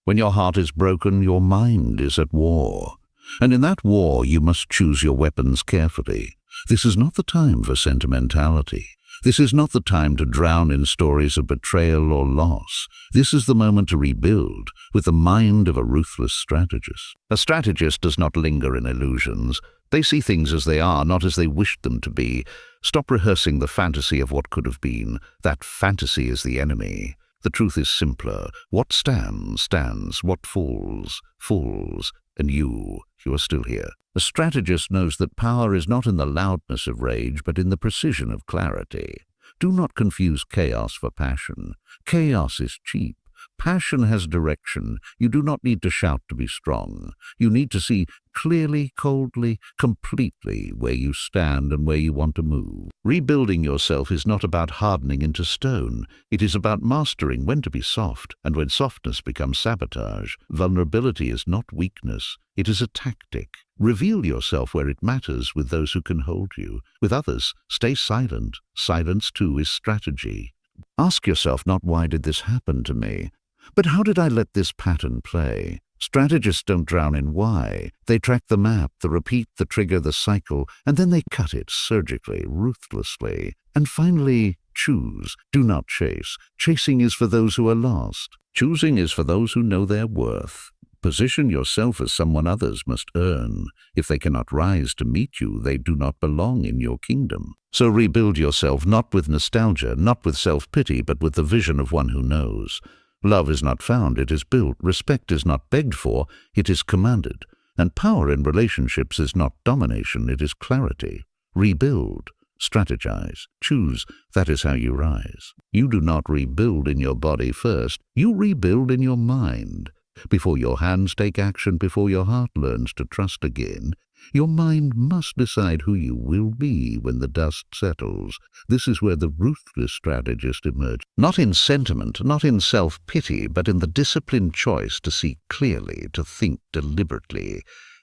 When your heart is broken, your mind is at war. And in that war, you must choose your weapons carefully. This is not the time for sentimentality. This is not the time to drown in stories of betrayal or loss. This is the moment to rebuild with the mind of a ruthless strategist. A strategist does not linger in illusions. They see things as they are, not as they wished them to be. Stop rehearsing the fantasy of what could have been. That fantasy is the enemy. The truth is simpler. What stands, stands. What falls, falls. And you are still here. A strategist knows that power is not in the loudness of rage, but in the precision of clarity. Do not confuse chaos for passion. Chaos is cheap. Passion has direction. You do not need to shout to be strong. You need to see clearly, coldly, completely where you stand and where you want to move. Rebuilding yourself is not about hardening into stone. It is about mastering when to be soft, and when softness becomes sabotage. Vulnerability is not weakness. It is a tactic. Reveal yourself where it matters with those who can hold you. With others, stay silent. Silence, too, is strategy. Ask yourself not why did this happen to me, but how did I let this pattern play? Strategists don't drown in why. They track the map, the repeat, the trigger, the cycle, and then they cut it surgically, ruthlessly. And finally, choose. Do not chase. Chasing is for those who are lost. Choosing is for those who know their worth. Position yourself as someone others must earn. If they cannot rise to meet you, they do not belong in your kingdom. So rebuild yourself not with nostalgia, not with self-pity, but with the vision of one who knows. Love is not found, it is built. Respect is not begged for, it is commanded. And power in relationships is not domination, it is clarity. Rebuild. Strategize. Choose. That is how you rise. You do not rebuild in your body first. You rebuild in your mind. Before your hands take action, before your heart learns to trust again, your mind must decide who you will be when the dust settles. This is where the ruthless strategist emerges. Not in sentiment, not in self-pity, but in the disciplined choice to see clearly, to think deliberately,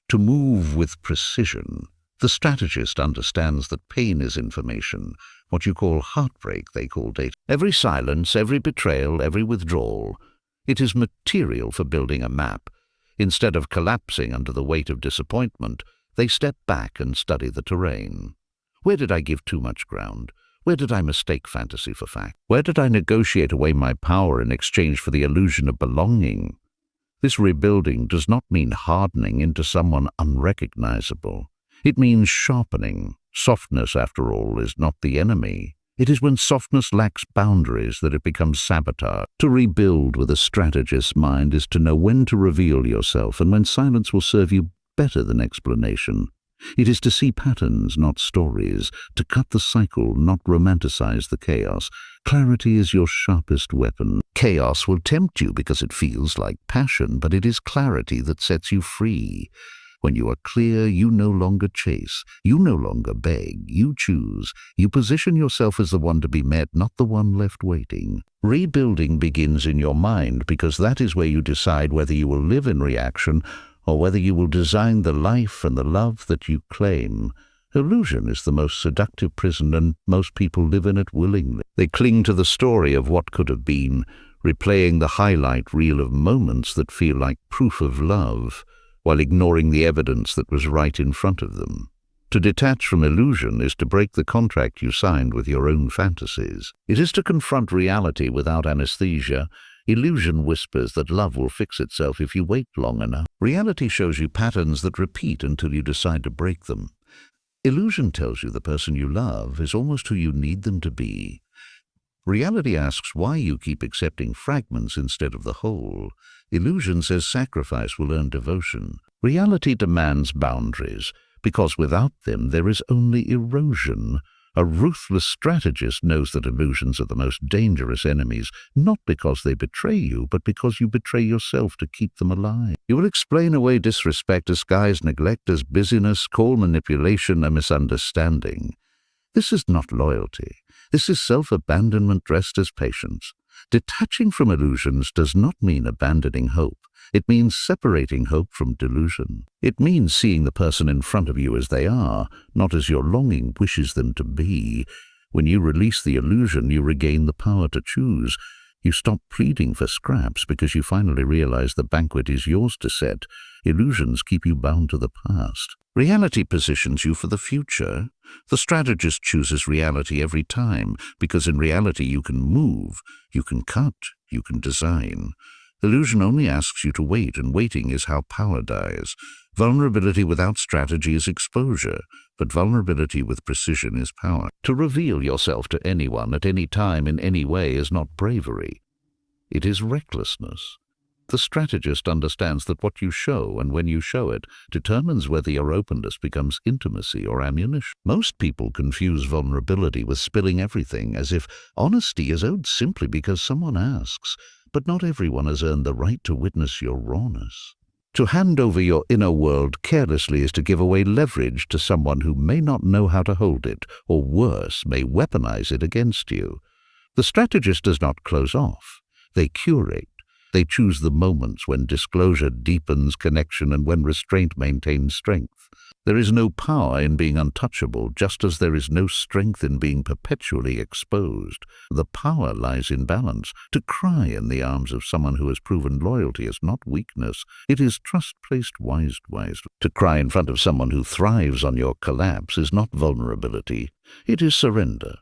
to move with precision. The strategist understands that pain is information. What you call heartbreak, they call data. Every silence, every betrayal, every withdrawal, it is material for building a map. Instead of collapsing under the weight of disappointment, they step back and study the terrain. Where did I give too much ground? Where did I mistake fantasy for fact? Where did I negotiate away my power in exchange for the illusion of belonging? This rebuilding does not mean hardening into someone unrecognizable. It means sharpening. Softness, after all, is not the enemy. It is when softness lacks boundaries that it becomes sabotage. To rebuild with a strategist's mind is to know when to reveal yourself and when silence will serve you better than explanation. It is to see patterns, not stories, to cut the cycle, not romanticize the chaos. Clarity is your sharpest weapon. Chaos will tempt you because it feels like passion, but it is clarity that sets you free. When you are clear, you no longer chase. You no longer beg. You choose. You position yourself as the one to be met, not the one left waiting. Rebuilding begins in your mind because that is where you decide whether you will live in reaction or whether you will design the life and the love that you claim. Illusion is the most seductive prison, and most people live in it willingly. They cling to the story of what could have been, replaying the highlight reel of moments that feel like proof of love, while ignoring the evidence that was right in front of them. To detach from illusion is to break the contract you signed with your own fantasies. It is to confront reality without anesthesia. Illusion whispers that love will fix itself if you wait long enough. Reality shows you patterns that repeat until you decide to break them. Illusion tells you the person you love is almost who you need them to be. Reality asks why you keep accepting fragments instead of the whole. Illusion says sacrifice will earn devotion. Reality demands boundaries, because without them there is only erosion. A ruthless strategist knows that illusions are the most dangerous enemies, not because they betray you, but because you betray yourself to keep them alive. You will explain away disrespect, disguise neglect as busyness, call manipulation a misunderstanding. This is not loyalty. This is self-abandonment dressed as patience. Detaching from illusions does not mean abandoning hope. It means separating hope from delusion. It means seeing the person in front of you as they are, not as your longing wishes them to be. When you release the illusion, you regain the power to choose. You stop pleading for scraps because you finally realize the banquet is yours to set. Illusions keep you bound to the past. Reality positions you for the future. The strategist chooses reality every time because in reality you can move, you can cut, you can design. Illusion only asks you to wait, and waiting is how power dies. Vulnerability without strategy is exposure, but vulnerability with precision is power. To reveal yourself to anyone at any time in any way is not bravery. It is recklessness. The strategist understands that what you show and when you show it determines whether your openness becomes intimacy or ammunition. Most people confuse vulnerability with spilling everything, as if honesty is owed simply because someone asks. But not everyone has earned the right to witness your rawness. To hand over your inner world carelessly is to give away leverage to someone who may not know how to hold it, or worse, may weaponize it against you. The strategist does not close off. They curate. They choose the moments when disclosure deepens connection and when restraint maintains strength. There is no power in being untouchable, just as there is no strength in being perpetually exposed. The power lies in balance. To cry in the arms of someone who has proven loyalty is not weakness. It is trust placed wisely. To cry in front of someone who thrives on your collapse is not vulnerability. It is surrender.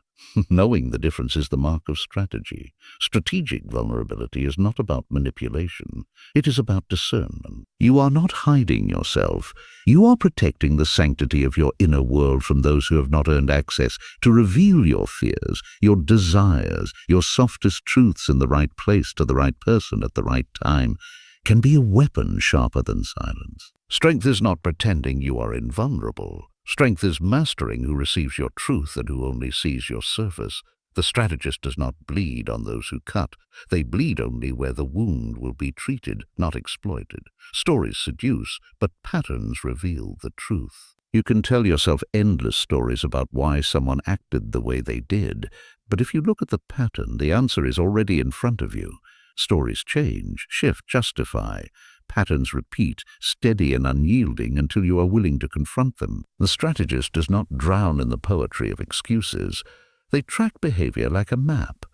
Knowing the difference is the mark of strategy. Strategic vulnerability is not about manipulation. It is about discernment. You are not hiding yourself. You are protecting the sanctity of your inner world from those who have not earned access. To reveal your fears, your desires, your softest truths in the right place to the right person at the right time can be a weapon sharper than silence. Strength is not pretending you are invulnerable. Strength is mastering who receives your truth and who only sees your surface. The strategist does not bleed on those who cut. They bleed only where the wound will be treated, not exploited. Stories seduce, but patterns reveal the truth. You can tell yourself endless stories about why someone acted the way they did, but if you look at the pattern, the answer is already in front of you. Stories change, shift, justify. Patterns repeat, steady and unyielding until you are willing to confront them. The strategist does not drown in the poetry of excuses. They track behavior like a map.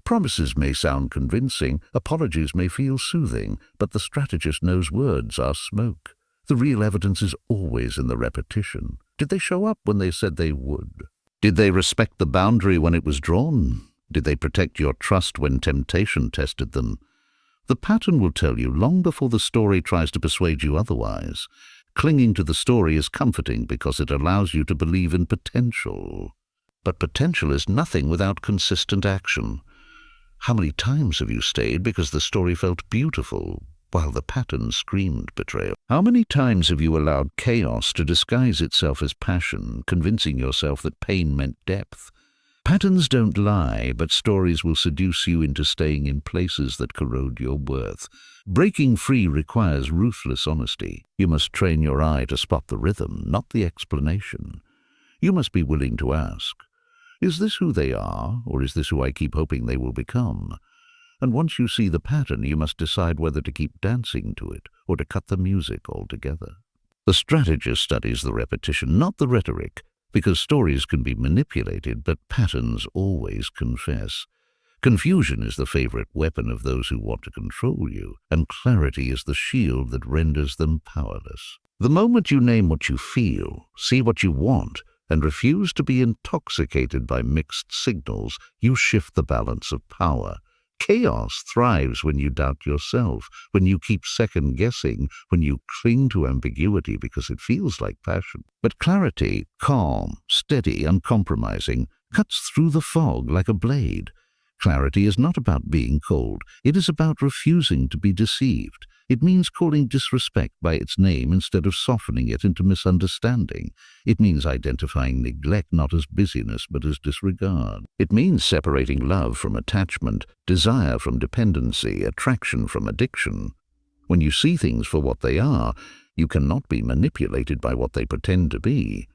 Promises may sound convincing, apologies may feel soothing, but the strategist knows words are smoke. The real evidence is always in the repetition. Did they show up when they said they would? Did they respect the boundary when it was drawn? Did they protect your trust when temptation tested them? The pattern will tell you long before the story tries to persuade you otherwise. Clinging to the story is comforting because it allows you to believe in potential. But potential is nothing without consistent action. How many times have you stayed because the story felt beautiful, while the pattern screamed betrayal? How many times have you allowed chaos to disguise itself as passion, convincing yourself that pain meant depth? Patterns don't lie, but stories will seduce you into staying in places that corrode your worth. Breaking free requires ruthless honesty. You must train your eye to spot the rhythm, not the explanation. You must be willing to ask, is this who they are, or is this who I keep hoping they will become? And once you see the pattern, you must decide whether to keep dancing to it or to cut the music altogether. The strategist studies the repetition, not the rhetoric, because stories can be manipulated, but patterns always confess. Confusion is the favorite weapon of those who want to control you, and clarity is the shield that renders them powerless. The moment you name what you feel, see what you want, and refuse to be intoxicated by mixed signals, you shift the balance of power. Chaos thrives when you doubt yourself, when you keep second-guessing, when you cling to ambiguity because it feels like passion. But clarity, calm, steady, uncompromising, cuts through the fog like a blade. Clarity is not about being cold. It is about refusing to be deceived. It means calling disrespect by its name instead of softening it into misunderstanding. It means identifying neglect not as busyness but as disregard. It means separating love from attachment, desire from dependency, attraction from addiction. When you see things for what they are, you cannot be manipulated by what they pretend to be.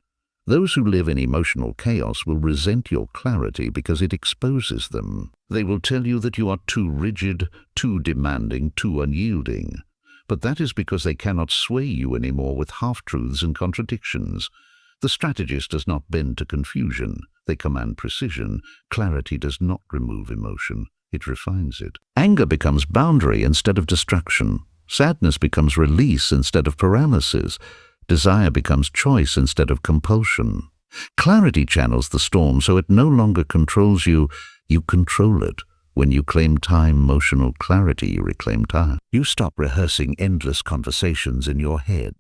Those who live in emotional chaos will resent your clarity because it exposes them. They will tell you that you are too rigid, too demanding, too unyielding. But that is because they cannot sway you anymore with half-truths and contradictions. The strategist does not bend to confusion. They command precision. Clarity does not remove emotion. it refines it. Anger becomes boundary instead of destruction. Sadness becomes release instead of paralysis. Desire becomes choice instead of compulsion. Clarity channels the storm so it no longer controls you, you control it. When you claim time, emotional clarity, you reclaim time. You stop rehearsing endless conversations in your head.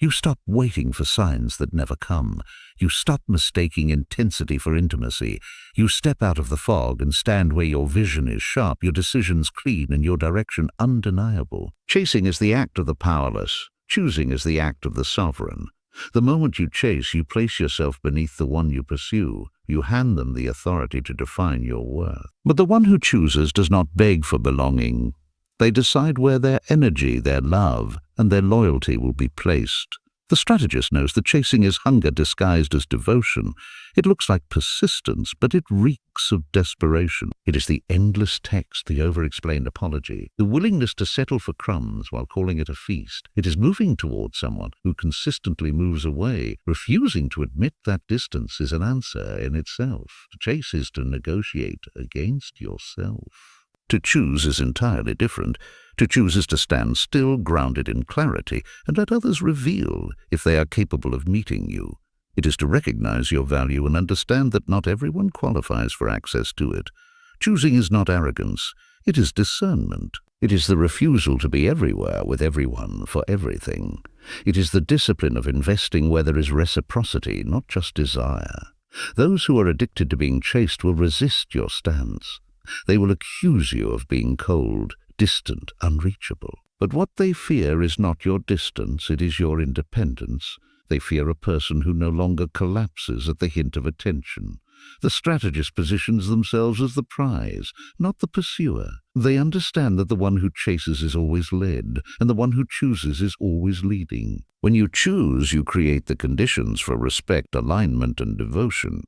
You stop waiting for signs that never come. You stop mistaking intensity for intimacy. You step out of the fog and stand where your vision is sharp, your decisions clean, and your direction undeniable. Chasing is the act of the powerless. Choosing is the act of the sovereign. The moment you chase, you place yourself beneath the one you pursue. You hand them the authority to define your worth. But the one who chooses does not beg for belonging. They decide where their energy, their love, and their loyalty will be placed. The strategist knows that chasing is hunger disguised as devotion. It looks like persistence, but it reeks of desperation. It is the endless text, the over-explained apology, the willingness to settle for crumbs while calling it a feast. It is moving towards someone who consistently moves away. Refusing to admit that distance is an answer in itself. To chase is to negotiate against yourself. To choose is entirely different. To choose is to stand still, grounded in clarity, and let others reveal if they are capable of meeting you. It is to recognize your value and understand that not everyone qualifies for access to it. Choosing is not arrogance. It is discernment. It is the refusal to be everywhere with everyone for everything. It is the discipline of investing where there is reciprocity, not just desire. Those who are addicted to being chased will resist your stance. They will accuse you of being cold, distant, unreachable. But what they fear is not your distance, it is your independence. They fear a person who no longer collapses at the hint of attention. The strategist positions themselves as the prize, not the pursuer. They understand that the one who chases is always led, and the one who chooses is always leading. When you choose, you create the conditions for respect, alignment, and devotion.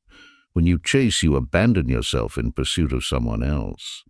When you chase, you abandon yourself in pursuit of someone else.